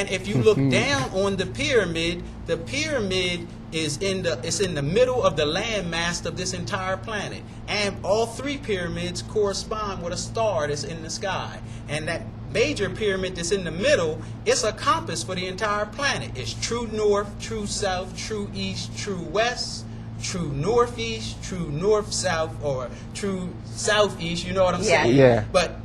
And if you look down on the pyramid is in the middle of the landmass of this entire planet. And all three pyramids correspond with a star that's in the sky. And that major pyramid that's in the middle, it's a compass for the entire planet. It's true north, true south, true east, true west, true northeast, true north-south, or true southeast, you know what I'm saying? Yeah. But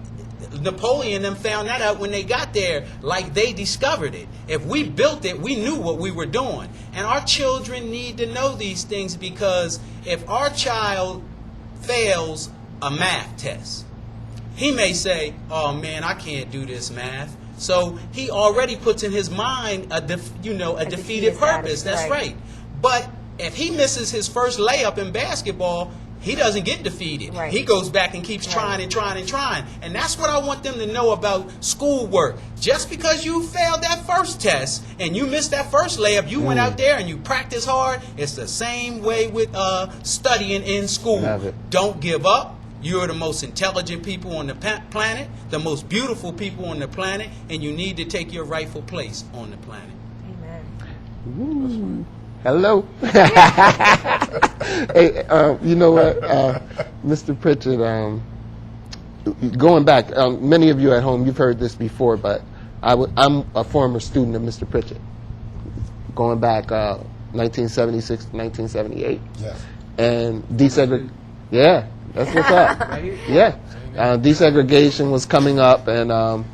Napoleon and them found that out when they got there, like they discovered it. If we built it, we knew what we were doing. And our children need to know these things, because if our child fails a math test, he may say, oh man, I can't do this math. So he already puts in his mind a defeated purpose. That's right. But if he misses his first layup in basketball, he doesn't get defeated. Right. He goes back and keeps trying and trying and trying. And that's what I want them to know about schoolwork. Just because you failed that first test and you missed that first layup, you went out there and you practiced hard. It's the same way with studying in school. Don't give up. You're the most intelligent people on the planet, the most beautiful people on the planet, and you need to take your rightful place on the planet. Amen. Hello. Hey, you know what, Mr. Pritchett, going back, many of you at home, you've heard this before, but I'm a former student of Mr. Pritchett, going back 1976 to 1978. Yes. And yeah, that's what's up. Yeah. Desegregation was coming up, and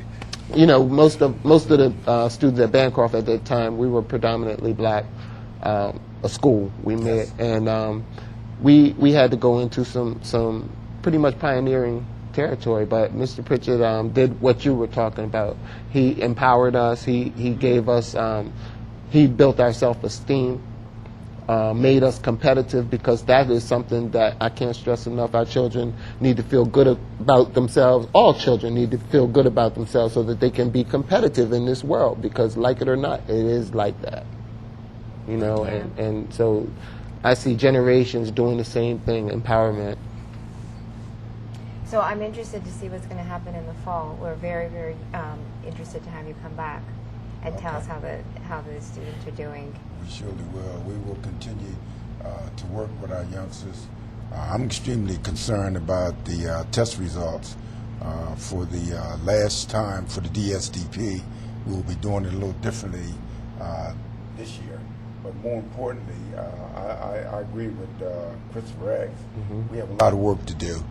you know, most of the students at Bancroft at that time, we were predominantly black. A school we met, and we had to go into some pretty much pioneering territory. But Mr. Pritchett did what you were talking about. He empowered us. He gave us. He built our self-esteem, made us competitive, because that is something that I can't stress enough. Our children need to feel good about themselves. All children need to feel good about themselves so that they can be competitive in this world, because like it or not, it is like that. You know, and so I see generations doing the same thing, empowerment. So I'm interested to see what's going to happen in the fall. We're very, very interested to have you come back and tell us how the students are doing. We surely will. We will continue to work with our youngsters. I'm extremely concerned about the test results for the last time for the DSDP. We will be doing it a little differently this year. But more importantly, I agree with Christopher X. We have a lot of work to do,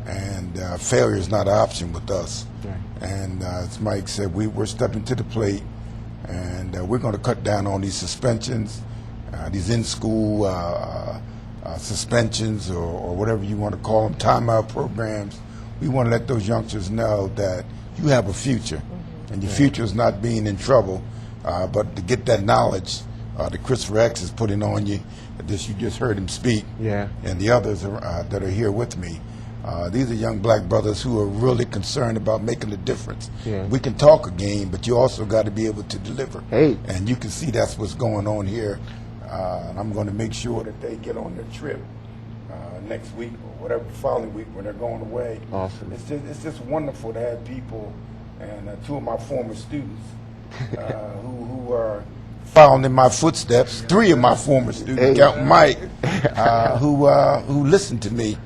and failure is not an option with us. Right. And as Mike said, we're stepping to the plate, and we're going to cut down on these suspensions, these in-school suspensions, or whatever you want to call them, timeout programs. We want to let those youngsters know that you have a future, and your future is not being in trouble, but to get that knowledge that Christopher X is putting on you, that you just heard him speak, and the others that are here with me. These are young black brothers who are really concerned about making a difference. We can talk a game, but you also got to be able to deliver. And you can see that's what's going on here. And I'm going to make sure that they get on their trip next week or whatever, the following week when they're going away. Awesome. It's just wonderful to have people, and two of my former students who are following in my footsteps, three of my former students, counting Mike, who listened to me,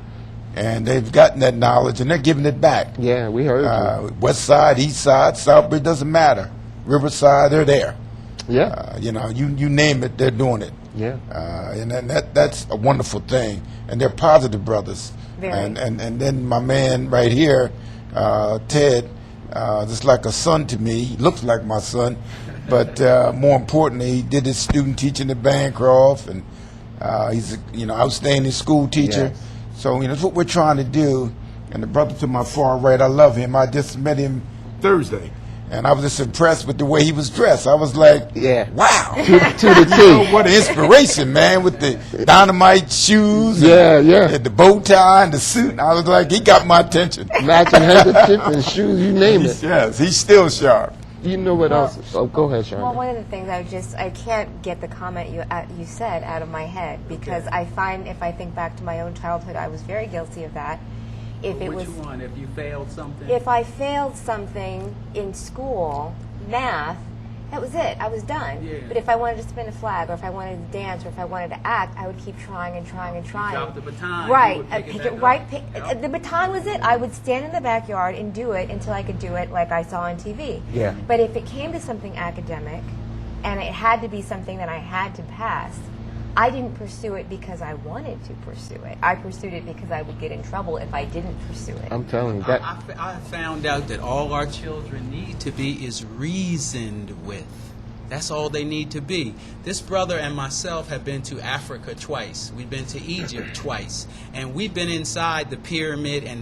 and they've gotten that knowledge and they're giving it back. Yeah, we heard you. West Side, East Side, Southbridge, doesn't matter. Riverside, they're there. Yeah. You know, you name it, they're doing it. Yeah. And that's a wonderful thing, and they're positive brothers. And then my man right here, Ted, just like a son to me. He looks like my son. But more importantly, he did his student teaching at Bancroft, and he's a outstanding school teacher. Yes. So that's what we're trying to do. And the brother to my far right, I love him. I just met him Thursday, and I was just impressed with the way he was dressed. I was like, wow, to the T. What an inspiration, man, with the dynamite shoes, and the bow tie and the suit. And I was like, he got my attention. Matching handkerchief and shoes, you name it. Yes, he's still sharp. You know what else? Oh, go ahead, Sharon. Well, one of the things I can't get the comment you said out of my head, because I find, if I think back to my own childhood, I was very guilty of that. If you failed something? If I failed something in school, math, That was it. I was done. Yeah. But if I wanted to spin a flag, or if I wanted to dance, or if I wanted to act, I would keep trying and trying and trying. Drop the baton. Right. You would I'd pick pick it it back right. up. Yep. The baton was it. I would stand in the backyard and do it until I could do it like I saw on TV. Yeah. But if it came to something academic, and it had to be something that I had to pass, I didn't pursue it because I wanted to pursue it. I pursued it because I would get in trouble if I didn't pursue it. I'm telling you that. I found out that all our children need to be is reasoned with. That's all they need to be. This brother and myself have been to Africa twice. We've been to Egypt twice. And we've been inside the pyramid and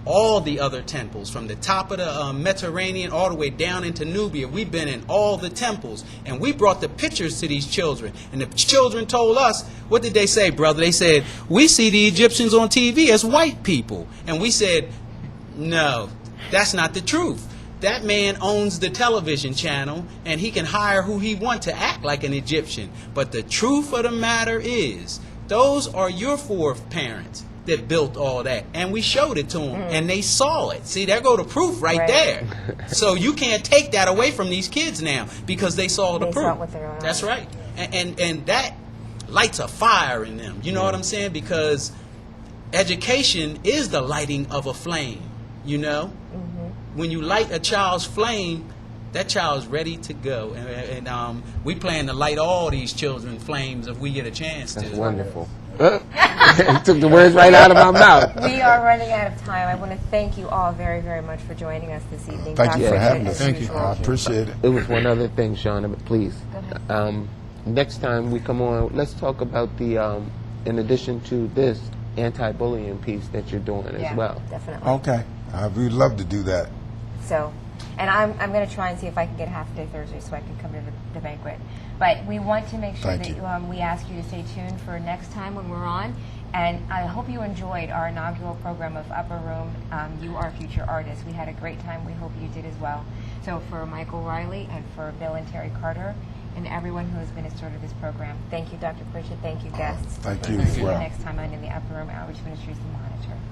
all the other temples, from the top of the Mediterranean all the way down into Nubia. We've been in all the temples. And we brought the pictures to these children. And the children told us, what did they say, brother? They said, we see the Egyptians on TV as white people. And we said, no, that's not the truth. That man owns the television channel, and he can hire who he wants to act like an Egyptian. But the truth of the matter is, those are your foreparents that built all that. And we showed it to them, and they saw it. See, there go the proof right there. So you can't take that away from these kids now, because they saw the They proof. saw it with their own That's eyes. right. And that lights a fire in them. You know what I'm saying? Because education is the lighting of a flame, you know? When you light a child's flame, that child's ready to go. And we plan to light all these children's flames if we get a chance to. That's wonderful. Took the words right out of my mouth. We are running out of time. I want to thank you all very, very much for joining us this evening. Thank you Dr. for having Pritchett, us. as Thank you. usual. I appreciate it. It was one other thing, Shauna, but please. Go ahead. Next time we come on, let's talk about the, in addition to this, anti-bullying piece that you're doing Yeah, as well. definitely. Okay. We'd love to do that. So, and I'm going to try and see if I can get half a day Thursday so I can come to the banquet. But we want to make sure Thank that you. we ask you to stay tuned for next time when we're on. And I hope you enjoyed our inaugural program of Upper Room, You Are Future Artists. We had a great time. We hope you did as well. So for Michael Riley and for Bill and Terry Carter and everyone who has been a part of this program, thank you, Dr. Pritchett. Thank you, guests. Thank you We'll as see you well. next time on In the Upper Room Outreach Ministries, The Monitor.